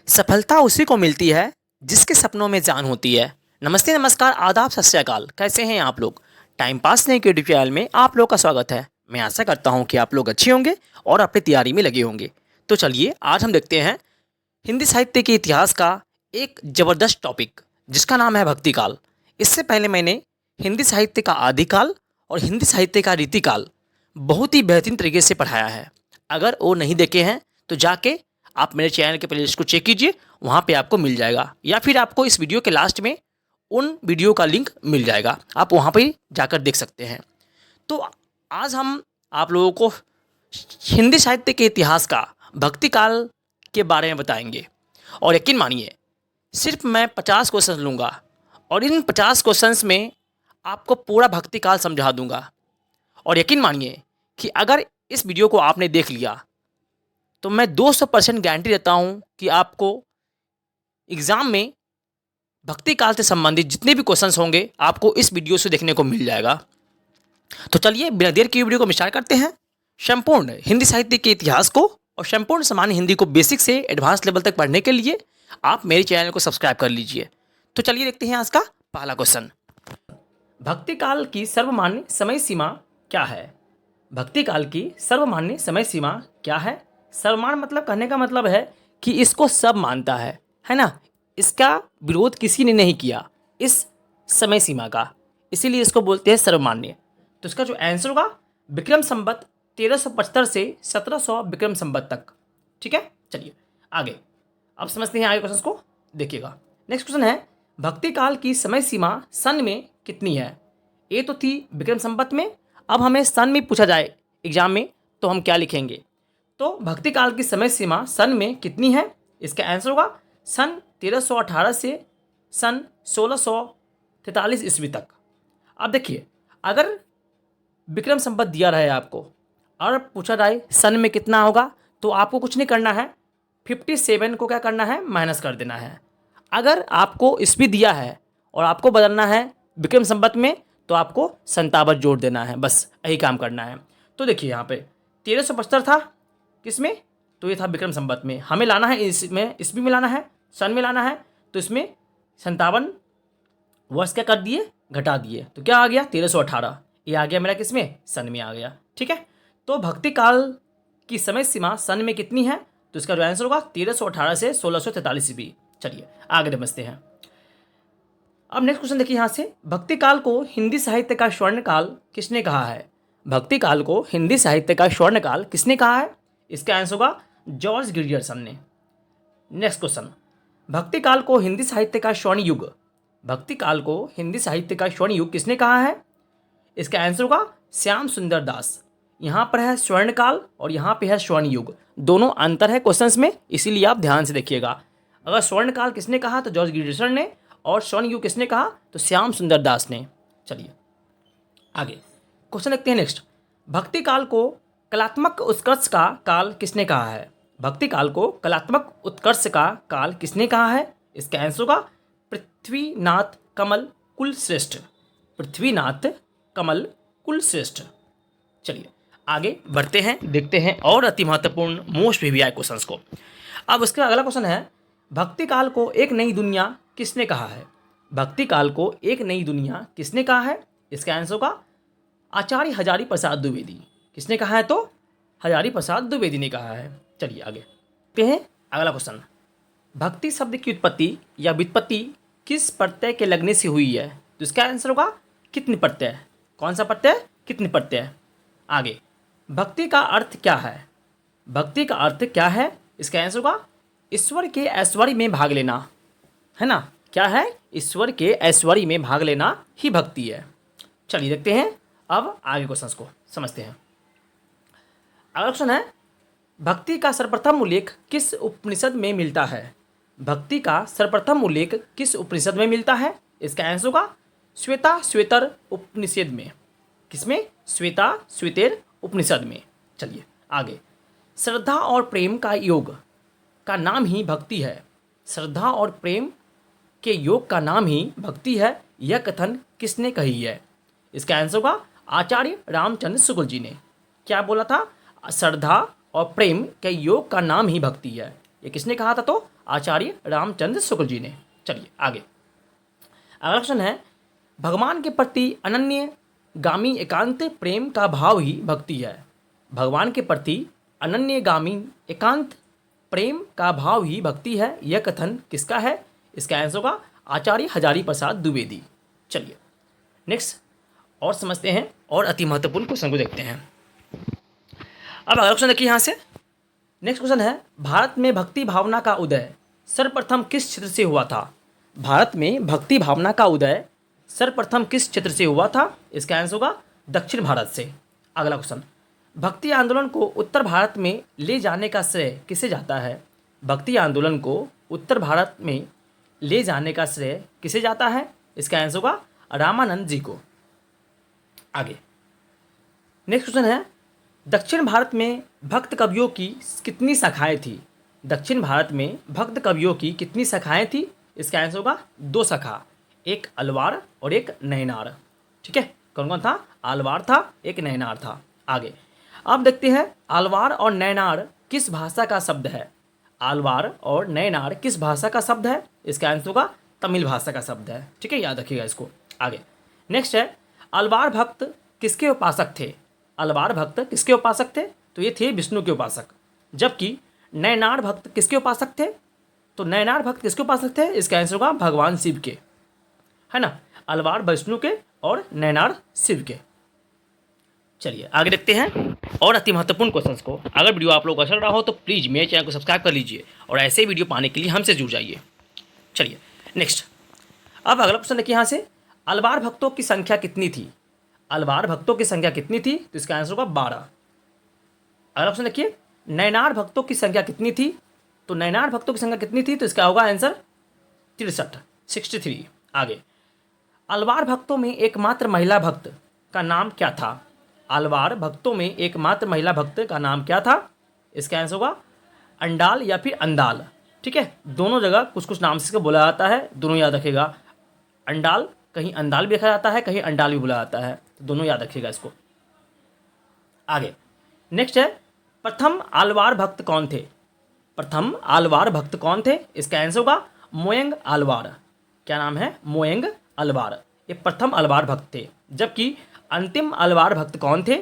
सफलता उसी को मिलती है जिसके सपनों में जान होती है। नमस्ते, नमस्कार, आदाब, सत श्री अकाल। कैसे हैं आप लोग? टाइम पास नहीं के यूट्यूब चैनल में आप लोग का स्वागत है। मैं आशा करता हूं कि आप लोग अच्छे होंगे और अपनी तैयारी में लगे होंगे। तो चलिए आज हम देखते हैं हिंदी साहित्य के इतिहास का एक ज़बरदस्त टॉपिक जिसका नाम है भक्तिकाल। इससे पहले मैंने हिंदी साहित्य का आदिकाल और हिंदी साहित्य का रीतिकाल बहुत ही बेहतरीन तरीके से पढ़ाया है। अगर वो नहीं देखे हैं तो जाके आप मेरे चैनल के प्लेलिस्ट को चेक कीजिए, वहाँ पे आपको मिल जाएगा, या फिर आपको इस वीडियो के लास्ट में उन वीडियो का लिंक मिल जाएगा, आप वहाँ पे जाकर देख सकते हैं। तो आज हम आप लोगों को हिंदी साहित्य के इतिहास का भक्ति काल के बारे में बताएंगे। और यकीन मानिए, सिर्फ मैं 50 क्वेश्चन लूँगा और इन 50 क्वेश्चंस में आपको पूरा भक्ति काल समझा दूंगा। और यकीन मानिए कि अगर इस वीडियो को आपने देख लिया तो मैं 200% गारंटी देता हूँ कि आपको एग्ज़ाम में भक्ति काल से संबंधित जितने भी क्वेश्चंस होंगे आपको इस वीडियो से देखने को मिल जाएगा। तो चलिए बिना देर के वीडियो को स्टार्ट करते हैं। संपूर्ण हिंदी साहित्य के इतिहास को और संपूर्ण सामान्य हिंदी को बेसिक से एडवांस लेवल तक पढ़ने के लिए आप मेरे चैनल को सब्सक्राइब कर लीजिए। तो चलिए देखते हैं आज का पहला क्वेश्चन। भक्ति काल की सर्वमान्य समय सीमा क्या है? भक्ति काल की सर्वमान्य समय सीमा क्या है? सर्वमान्य मतलब कहने का मतलब है कि इसको सब मानता है ना। इसका विरोध किसी ने नहीं किया इस समय सीमा का, इसीलिए इसको बोलते हैं सर्वमान्य। तो इसका जो आंसर होगा विक्रम संवत 1375 से 1700 विक्रम संवत तक। ठीक है, चलिए आगे अब समझते हैं आगे क्वेश्चन को। देखिएगा, नेक्स्ट क्वेश्चन है भक्ति काल की समय सीमा सन में कितनी है? ये तो थी विक्रम संवत में, अब हमें सन में पूछा जाए एग्जाम में तो हम क्या लिखेंगे? तो भक्ति काल की समय सीमा सन में कितनी है? इसका आंसर होगा सन 1318 से सन 1643 ईस्वी तक। अब देखिए, अगर विक्रम संवत दिया रहे आपको और पूछा जाए सन में कितना होगा तो आपको कुछ नहीं करना है, 57 को क्या करना है, माइनस कर देना है। अगर आपको ईस्वी दिया है और आपको बदलना है विक्रम संवत में तो आपको 57 जोड़ देना है, बस यही काम करना है। तो देखिए यहाँ पे 1375 था किसमें, तो ये था विक्रम संवत में। हमें लाना है इसमें, ईस्वी में लाना है, सन में लाना है, तो इसमें 57 वर्ष क्या कर दिए, घटा दिए, तो क्या आ गया 1318। ये आ गया मेरा किसमें, सन में आ गया। ठीक है, तो भक्ति काल की समय सीमा सन में कितनी है? तो इसका जो आंसर होगा 1318 से 1643 ईस्वी। चलिए आगे समझते हैं। अब नेक्स्ट क्वेश्चन देखिए यहाँ से, भक्ति काल को हिंदी साहित्य का स्वर्ण काल किसने कहा है? भक्ति काल को हिंदी साहित्य का स्वर्ण काल किसने कहा है? इसका आंसर होगा जॉर्ज ग्रियर्सन ने। नेक्स्ट क्वेश्चन, भक्ति काल को हिंदी साहित्य का स्वर्ण युग, भक्ति काल को हिंदी साहित्य का स्वर्ण युग किसने कहा है? इसका आंसर होगा श्याम सुंदर दास। यहाँ पर है स्वर्ण काल और यहाँ पे है स्वर्ण युग, दोनों अंतर है क्वेश्चंस में, इसीलिए आप ध्यान से देखिएगा। अगर स्वर्ण काल किसने कहा तो जॉर्ज ग्रियर्सन ने, और स्वर्ण युग किसने कहा तो श्याम सुंदर दास ने। चलिए आगे क्वेश्चन देखते हैं नेक्स्ट, भक्ति काल को कलात्मक उत्कर्ष का काल किसने कहा है? भक्ति काल को कलात्मक उत्कर्ष का काल किसने कहा है? इसका आंसर होगा पृथ्वीनाथ कमल कुलश्रेष्ठ। पृथ्वीनाथ कमल कुलश्रेष्ठ। चलिए आगे बढ़ते हैं, देखते हैं और अति महत्वपूर्ण मोस्ट वीवीआई क्वेश्चंस को। अब उसका अगला क्वेश्चन है, भक्ति काल को एक नई दुनिया किसने कहा है? भक्ति काल को एक नई दुनिया किसने कहा है? इसका आंसर होगा आचार्य हजारी प्रसाद द्विवेदी। किसने कहा है? तो हजारी प्रसाद द्विवेदी ने कहा है। चलिए आगे देखते हैं अगला क्वेश्चन, भक्ति शब्द की उत्पत्ति या व्युत्पत्ति किस प्रत्यय के लगने से हुई है? तो इसका आंसर होगा कितने प्रत्यय। कौन सा प्रत्यय, कितने प्रत्यय। आगे भक्ति का अर्थ क्या है? भक्ति का अर्थ क्या है? इसका आंसर होगा ईश्वर के ऐश्वर्य में भाग लेना, है ना। क्या है? ईश्वर के ऐश्वर्य में भाग लेना ही भक्ति है। चलिए देखते हैं अब आगे क्वेश्चंस को समझते हैं। अगला क्वेश्चन है, भक्ति का सर्वप्रथम उल्लेख किस उपनिषद में मिलता है? भक्ति का सर्वप्रथम उल्लेख किस उपनिषद में मिलता है? इसका आंसर होगा श्वेता श्वेतर उपनिषद में। किसमें? श्वेता श्वेतर उपनिषद में। चलिए आगे, श्रद्धा और प्रेम का योग का नाम ही भक्ति है। श्रद्धा और प्रेम के योग का नाम ही भक्ति है, यह कथन किसने कही है? इसका आंसर होगा आचार्य रामचंद्र शुक्ल जी ने। क्या बोला था? श्रद्धा और प्रेम के योग का नाम ही भक्ति है। ये किसने कहा था? तो आचार्य रामचंद्र शुक्ल जी ने। चलिए आगे, अगला क्वेश्चन है, भगवान के प्रति अनन्य गामी एकांत प्रेम का भाव ही भक्ति है। भगवान के प्रति अनन्य गामी एकांत प्रेम का भाव ही भक्ति है, यह कथन किसका है? इसका आंसर होगा आचार्य हजारी प्रसाद द्विवेदी। चलिए नेक्स्ट और समझते हैं और अति महत्वपूर्ण क्वेश्चन को देखते हैं। अब अगला क्वेश्चन देखिए यहाँ से। नेक्स्ट क्वेश्चन है, भारत में भक्ति भावना का उदय सर्वप्रथम किस क्षेत्र से हुआ था? भारत में भक्ति भावना का उदय सर्वप्रथम किस क्षेत्र से हुआ था? इसका आंसर होगा दक्षिण भारत से। अगला क्वेश्चन, भक्ति आंदोलन को उत्तर भारत में ले जाने का श्रेय किसे जाता है? भक्ति आंदोलन को उत्तर भारत में ले जाने का श्रेय किसे जाता है? इसका आंसर होगा रामानंद जी को। आगे नेक्स्ट क्वेश्चन है, दक्षिण भारत में भक्त कवियों की कितनी शाखाएं थी? दक्षिण भारत में भक्त कवियों की कितनी शाखाएं थी? इसका आंसर होगा 2 शाखा, एक अलवार और एक नैनार। ठीक है, कौन कौन था? अलवार था, एक नैनार था। आगे अब देखते हैं, अलवार और नैनार किस भाषा का शब्द है? अलवार और नैनार किस भाषा का शब्द है? इसका आंसर होगा तमिल भाषा का शब्द है। ठीक है, याद रखिएगा इसको। आगे नेक्स्ट है, अलवार भक्त किसके उपासक थे? अलवार भक्त किसके उपासक थे? तो ये थे विष्णु के उपासक। जबकि नैनार भक्त किसके उपासक थे? तो नैनार भक्त किसके उपासक थे? इसका आंसर होगा भगवान शिव के, है ना। अलवार विष्णु के और नैनार शिव के। चलिए आगे देखते हैं और अति महत्वपूर्ण क्वेश्चंस को। अगर वीडियो आप लोगों को अच्छा लग रहा हो तो प्लीज़ मेरे चैनल को सब्सक्राइब कर लीजिए और ऐसे वीडियो पाने के लिए हमसे जुड़ जाइए। चलिए नेक्स्ट, अब अगला क्वेश्चन देखिए यहाँ से, अलवार भक्तों की संख्या कितनी थी? अलवार भक्तों की संख्या कितनी थी? तो इसका आंसर होगा 12। अगला क्वेश्चन देखिए, नैनार भक्तों की संख्या कितनी थी? तो नैनार भक्तों की संख्या कितनी थी? तो इसका होगा आंसर 63। आगे, अलवार भक्तों में एकमात्र महिला भक्त का नाम क्या था? अलवार भक्तों में एकमात्र महिला भक्त का नाम क्या था? इसका आंसर होगा अंडाल या फिर अंदाल। ठीक है, दोनों जगह कुछ कुछ नाम से इसको बोला जाता है, दोनों याद रखिएगा। अंडाल, कहीं अंदाल भी लिखा जाता है, कहीं अंडाल भी बोला जाता है, तो दोनों याद रखिएगा इसको। आगे नेक्स्ट है, प्रथम आलवार भक्त कौन थे? प्रथम आलवार भक्त कौन थे? इसका आंसर होगा मोयंग आलवार। क्या नाम है? मोयंग आलवार। ये प्रथम आलवार भक्त थे। जबकि अंतिम आलवार भक्त कौन थे?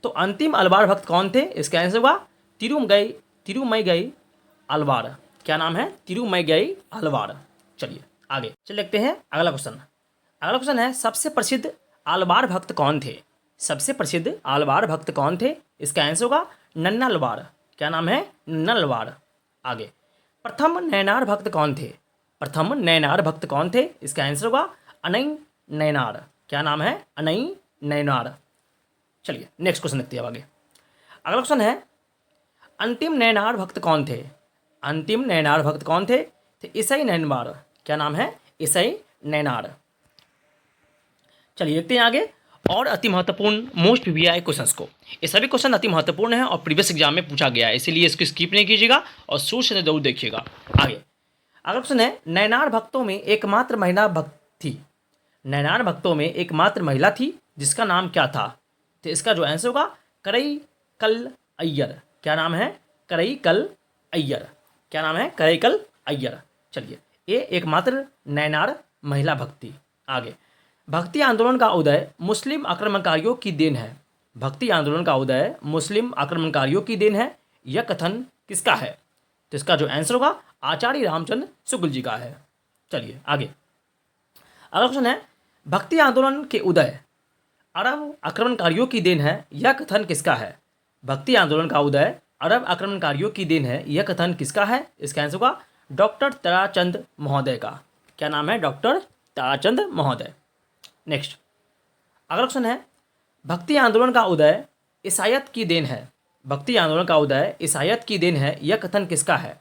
तो अंतिम आलवार भक्त कौन थे? इसका आंसर होगा तिरुमई आलवार। क्या नाम है? तिरुमई आलवार। चलिए आगे चल देखते हैं अगला क्वेश्चन। अगला क्वेश्चन है, सबसे प्रसिद्ध आलवार भक्त कौन थे? सबसे प्रसिद्ध आलवार भक्त कौन थे? इसका आंसर होगा नन्नालवार। क्या नाम है? नन्नालवार। आगे, प्रथम नैनार भक्त कौन थे? प्रथम नैनार भक्त कौन थे? इसका आंसर होगा अनई नैनार। क्या नाम है? अनई नैनार। चलिए नेक्स्ट क्वेश्चन देखते हैं अब आगे। अगला क्वेश्चन है, अंतिम नैनार भक्त कौन थे? अंतिम नैनार भक्त कौन थे? तो ईसाई नैनवार। क्या नाम है? ईसाई नैनार। चलिए देखते हैं आगे और अति महत्वपूर्ण मोस्ट वीवीआई क्वेश्चंस को। ये सभी क्वेश्चन अति महत्वपूर्ण हैं और प्रीवियस एग्जाम में पूछा गया है, इसीलिए इसको स्किप नहीं कीजिएगा और शुरू से जरूर देखिएगा। आगे अगला क्वेश्चन है, नैनार भक्तों में एकमात्र महिला भक्त थी। नैनार भक्तों में एकमात्र महिला थी जिसका नाम क्या था? तो इसका जो आंसर होगा करईकल अय्यर। क्या नाम है? करईकल अय्यर। क्या नाम है? करईकल अय्यर। चलिए, ये एकमात्र नैनार महिला भक्ति। आगे, भक्ति आंदोलन का उदय मुस्लिम आक्रमणकारियों की देन है। भक्ति आंदोलन का उदय मुस्लिम आक्रमणकारियों की देन है, यह कथन किसका है? तो इसका जो आंसर होगा आचार्य रामचंद्र शुक्ल जी का है। चलिए आगे अगला क्वेश्चन है, भक्ति आंदोलन के उदय अरब आक्रमणकारियों की देन है, यह कथन किसका है? भक्ति आंदोलन का उदय अरब आक्रमणकारियों की देन है, यह कथन किसका है? इसका आंसर होगा डॉक्टर ताराचंद महोदय का। क्या नाम है? डॉक्टर ताराचंद महोदय। नेक्स्ट अगला क्वेश्चन है, भक्ति आंदोलन का उदय ईसाईयत की देन है। भक्ति आंदोलन का उदय ईसाईयत की देन है, यह कथन किसका है?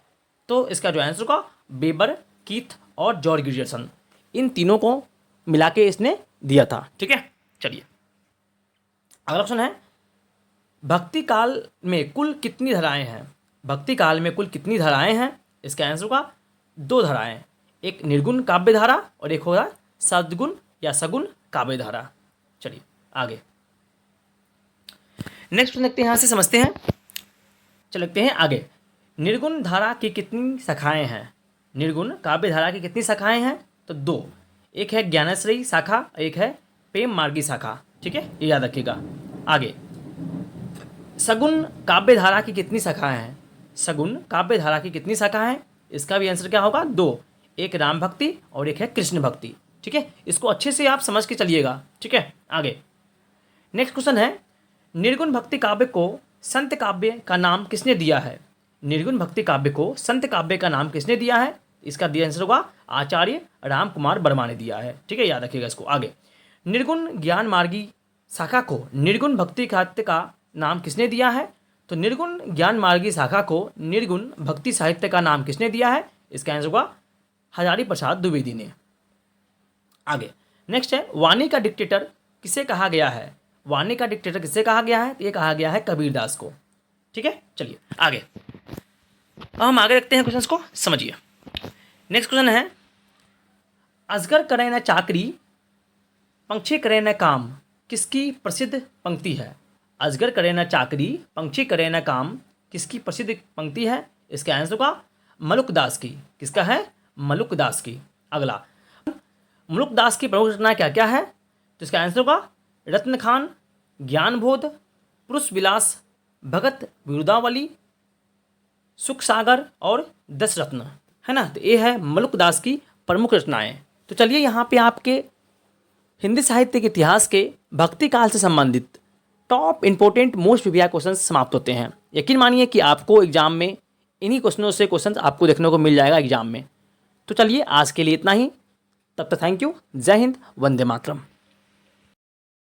तो इसका जो आंसर होगा बेबर, कीथ और जॉर्ज ग्रियर्सन, इन तीनों को मिला के इसने दिया था। ठीक है, चलिए अगला क्वेश्चन है, भक्ति काल में कुल कितनी धाराएं हैं? भक्ति काल में कुल कितनी धाराएं हैं? इसका आंसर होगा 2 धाराएं, एक निर्गुण काव्य धारा और एक होगा सद्गुण या सगुण काव्य धारा। चलिए आगे नेक्स्ट देखते हैं, यहाँ से समझते हैं। चल लगते हैं आगे। निर्गुण धारा की कितनी शाखाएं हैं? निर्गुण काव्य धारा की कितनी शाखाएं हैं? तो 2। एक है ज्ञानाश्रयी शाखा, एक है प्रेम मार्गी शाखा। ठीक है, ये याद रखिएगा। आगे, सगुण काव्य धारा की कितनी शाखाएं हैं? सगुण काव्य धारा की कितनी शाखाएं हैं? इसका भी आंसर क्या होगा? 2। एक राम भक्ति और एक है कृष्ण भक्ति। ठीक है, इसको अच्छे से आप समझ के चलिएगा। ठीक है, आगे नेक्स्ट क्वेश्चन है, निर्गुण भक्ति काव्य को संत काव्य का नाम किसने दिया है? निर्गुण भक्ति काव्य को संत काव्य का नाम किसने दिया है? इसका दिया आंसर होगा आचार्य राम कुमार वर्मा ने दिया है। ठीक है, याद रखिएगा इसको। आगे, निर्गुण ज्ञान मार्गी शाखा को निर्गुण भक्ति साहित्य का नाम किसने दिया है? तो निर्गुण ज्ञान मार्गी शाखा को निर्गुण भक्ति साहित्य का नाम किसने दिया है? इसका आंसर होगा हजारी प्रसाद द्विवेदी ने। आगे नेक्स्ट है, वाणी का डिक्टेटर किसे कहा गया है? वाणी का डिक्टेटर किसे कहा गया है? ये कहा गया है कबीरदास को। ठीक है, चलिए आगे। अब हम आगे रखते हैं क्वेश्चन को, समझिए। नेक्स्ट क्वेश्चन है, अजगर करे न चाकरी पंक्षी करे न काम किसकी प्रसिद्ध पंक्ति है? अजगर करे न चाकरी पंक्षी करे न काम किसकी प्रसिद्ध पंक्ति है? इसका आंसर होगा मलुकदास की। किसका है? मलुकदास की। अगला, मलुकदास की प्रमुख रचना क्या क्या है? तो इसका आंसर होगा रत्न खान, ज्ञानबोध, पुरुष विलास, भगत विरुदावली, सुख सागर और दस रत्न, है ना। तो ये है मलुकदास की प्रमुख रचनाएं। तो चलिए यहाँ पे आपके हिंदी साहित्य के इतिहास के भक्ति काल से संबंधित top important most previous question समाप्त होते हैं। यकीन मानिए कि आपको एग्जाम में इन्हीं क्वेश्चनों से क्वेश्चन आपको देखने को मिल जाएगा एग्जाम में। तो चलिए आज के लिए इतना ही। तब तक थैंक यू। जय हिंद, वंदे मातरम।